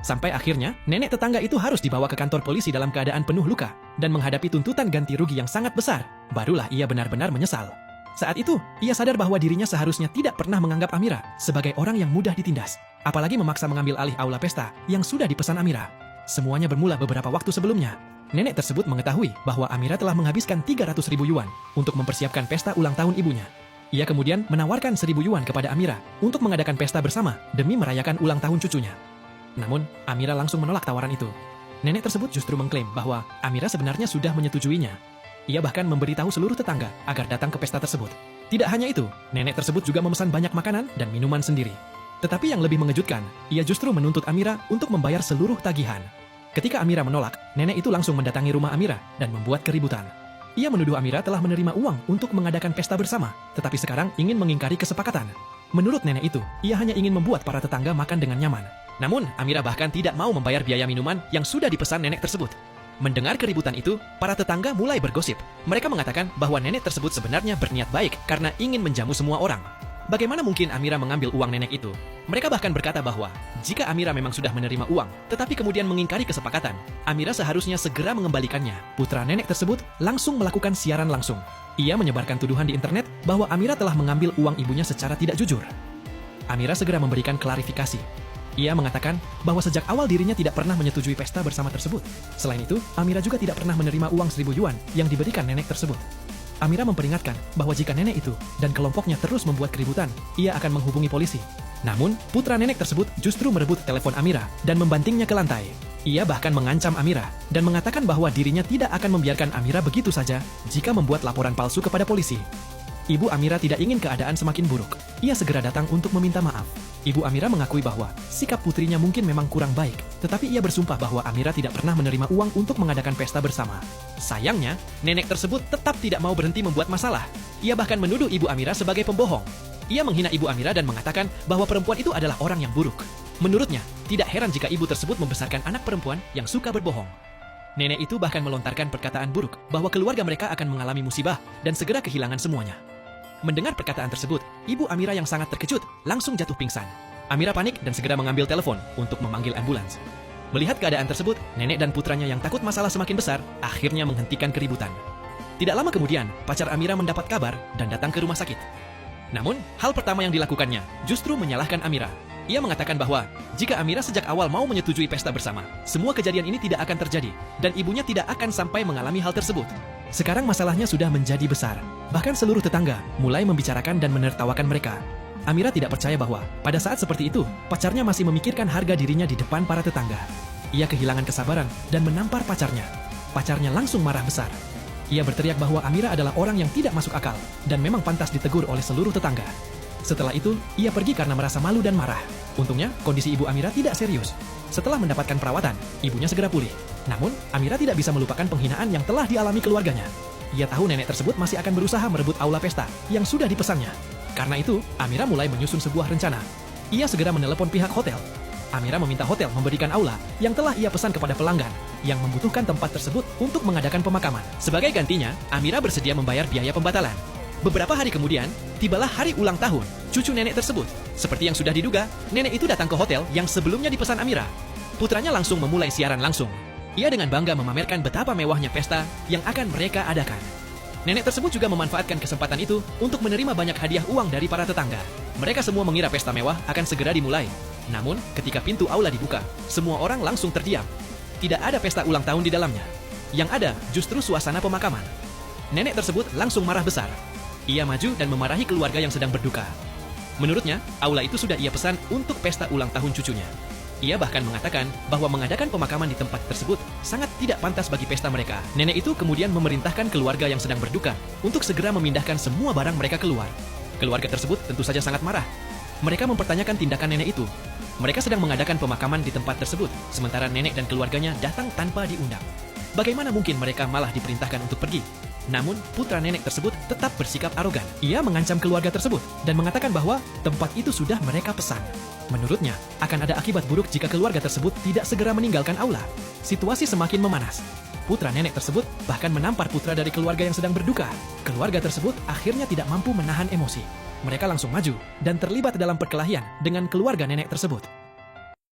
Sampai akhirnya, nenek tetangga itu harus dibawa ke kantor polisi dalam keadaan penuh luka dan menghadapi tuntutan ganti rugi yang sangat besar. Barulah ia benar-benar menyesal. Saat itu, ia sadar bahwa dirinya seharusnya tidak pernah menganggap Amira sebagai orang yang mudah ditindas, apalagi memaksa mengambil alih aula pesta yang sudah dipesan Amira. Semuanya bermula beberapa waktu sebelumnya. Nenek tersebut mengetahui bahwa Amira telah menghabiskan 300.000 yuan untuk mempersiapkan pesta ulang tahun ibunya. Ia kemudian menawarkan 1.000 yuan kepada Amira untuk mengadakan pesta bersama demi merayakan ulang tahun cucunya. Namun, Amira langsung menolak tawaran itu. Nenek tersebut justru mengklaim bahwa Amira sebenarnya sudah menyetujuinya. Ia bahkan memberitahu seluruh tetangga agar datang ke pesta tersebut. Tidak hanya itu, nenek tersebut juga memesan banyak makanan dan minuman sendiri. Tetapi yang lebih mengejutkan, ia justru menuntut Amira untuk membayar seluruh tagihan. Ketika Amira menolak, nenek itu langsung mendatangi rumah Amira dan membuat keributan. Ia menuduh Amira telah menerima uang untuk mengadakan pesta bersama, tetapi sekarang ingin mengingkari kesepakatan. Menurut nenek itu, ia hanya ingin membuat para tetangga makan dengan nyaman. Namun, Amira bahkan tidak mau membayar biaya minuman yang sudah dipesan nenek tersebut. Mendengar keributan itu, para tetangga mulai bergosip. Mereka mengatakan bahwa nenek tersebut sebenarnya berniat baik karena ingin menjamu semua orang. Bagaimana mungkin Amira mengambil uang nenek itu? Mereka bahkan berkata bahwa jika Amira memang sudah menerima uang, tetapi kemudian mengingkari kesepakatan, Amira seharusnya segera mengembalikannya. Putra nenek tersebut langsung melakukan siaran langsung. Ia menyebarkan tuduhan di internet bahwa Amira telah mengambil uang ibunya secara tidak jujur. Amira segera memberikan klarifikasi. Ia mengatakan bahwa sejak awal dirinya tidak pernah menyetujui pesta bersama tersebut. Selain itu, Amira juga tidak pernah menerima uang 1.000 yuan yang diberikan nenek tersebut. Amira memperingatkan bahwa jika nenek itu dan kelompoknya terus membuat keributan, ia akan menghubungi polisi. Namun, putra nenek tersebut justru merebut telepon Amira dan membantingnya ke lantai. Ia bahkan mengancam Amira dan mengatakan bahwa dirinya tidak akan membiarkan Amira begitu saja jika membuat laporan palsu kepada polisi. Ibu Amira tidak ingin keadaan semakin buruk. Ia segera datang untuk meminta maaf. Ibu Amira mengakui bahwa sikap putrinya mungkin memang kurang baik, tetapi ia bersumpah bahwa Amira tidak pernah menerima uang untuk mengadakan pesta bersama. Sayangnya, nenek tersebut tetap tidak mau berhenti membuat masalah. Ia bahkan menuduh Ibu Amira sebagai pembohong. Ia menghina Ibu Amira dan mengatakan bahwa perempuan itu adalah orang yang buruk. Menurutnya, tidak heran jika ibu tersebut membesarkan anak perempuan yang suka berbohong. Nenek itu bahkan melontarkan perkataan buruk bahwa keluarga mereka akan mengalami musibah dan segera kehilangan semuanya. Mendengar perkataan tersebut, Ibu Amira yang sangat terkejut langsung jatuh pingsan. Amira panik dan segera mengambil telepon untuk memanggil ambulans. Melihat keadaan tersebut, nenek dan putranya yang takut masalah semakin besar akhirnya menghentikan keributan. Tidak lama kemudian, pacar Amira mendapat kabar dan datang ke rumah sakit. Namun, hal pertama yang dilakukannya justru menyalahkan Amira. Ia mengatakan bahwa jika Amira sejak awal mau menyetujui pesta bersama, semua kejadian ini tidak akan terjadi dan ibunya tidak akan sampai mengalami hal tersebut. Sekarang masalahnya sudah menjadi besar. Bahkan seluruh tetangga mulai membicarakan dan menertawakan mereka. Amira tidak percaya bahwa pada saat seperti itu, pacarnya masih memikirkan harga dirinya di depan para tetangga. Ia kehilangan kesabaran dan menampar pacarnya. Pacarnya langsung marah besar. Ia berteriak bahwa Amira adalah orang yang tidak masuk akal dan memang pantas ditegur oleh seluruh tetangga. Setelah itu, ia pergi karena merasa malu dan marah. Untungnya, kondisi Ibu Amira tidak serius. Setelah mendapatkan perawatan, ibunya segera pulih. Namun, Amira tidak bisa melupakan penghinaan yang telah dialami keluarganya. Ia tahu nenek tersebut masih akan berusaha merebut aula pesta yang sudah dipesannya. Karena itu, Amira mulai menyusun sebuah rencana. Ia segera menelepon pihak hotel. Amira meminta hotel memberikan aula yang telah ia pesan kepada pelanggan yang membutuhkan tempat tersebut untuk mengadakan pemakaman. Sebagai gantinya, Amira bersedia membayar biaya pembatalan. Beberapa hari kemudian, tibalah hari ulang tahun cucu nenek tersebut. Seperti yang sudah diduga, nenek itu datang ke hotel yang sebelumnya dipesan Amira. Putranya langsung memulai siaran langsung. Ia dengan bangga memamerkan betapa mewahnya pesta yang akan mereka adakan. Nenek tersebut juga memanfaatkan kesempatan itu untuk menerima banyak hadiah uang dari para tetangga. Mereka semua mengira pesta mewah akan segera dimulai. Namun, ketika pintu aula dibuka, semua orang langsung terdiam. Tidak ada pesta ulang tahun di dalamnya. Yang ada justru suasana pemakaman. Nenek tersebut langsung marah besar. Ia maju dan memarahi keluarga yang sedang berduka. Menurutnya, aula itu sudah ia pesan untuk pesta ulang tahun cucunya. Ia bahkan mengatakan bahwa mengadakan pemakaman di tempat tersebut sangat tidak pantas bagi pesta mereka. Nenek itu kemudian memerintahkan keluarga yang sedang berduka untuk segera memindahkan semua barang mereka keluar. Keluarga tersebut tentu saja sangat marah. Mereka mempertanyakan tindakan nenek itu. Mereka sedang mengadakan pemakaman di tempat tersebut, sementara nenek dan keluarganya datang tanpa diundang. Bagaimana mungkin mereka malah diperintahkan untuk pergi? Namun, putra nenek tersebut tetap bersikap arogan. Ia mengancam keluarga tersebut dan mengatakan bahwa tempat itu sudah mereka pesan. Menurutnya, akan ada akibat buruk jika keluarga tersebut tidak segera meninggalkan aula. Situasi semakin memanas. Putra nenek tersebut bahkan menampar putra dari keluarga yang sedang berduka. Keluarga tersebut akhirnya tidak mampu menahan emosi. Mereka langsung maju dan terlibat dalam perkelahian dengan keluarga nenek tersebut.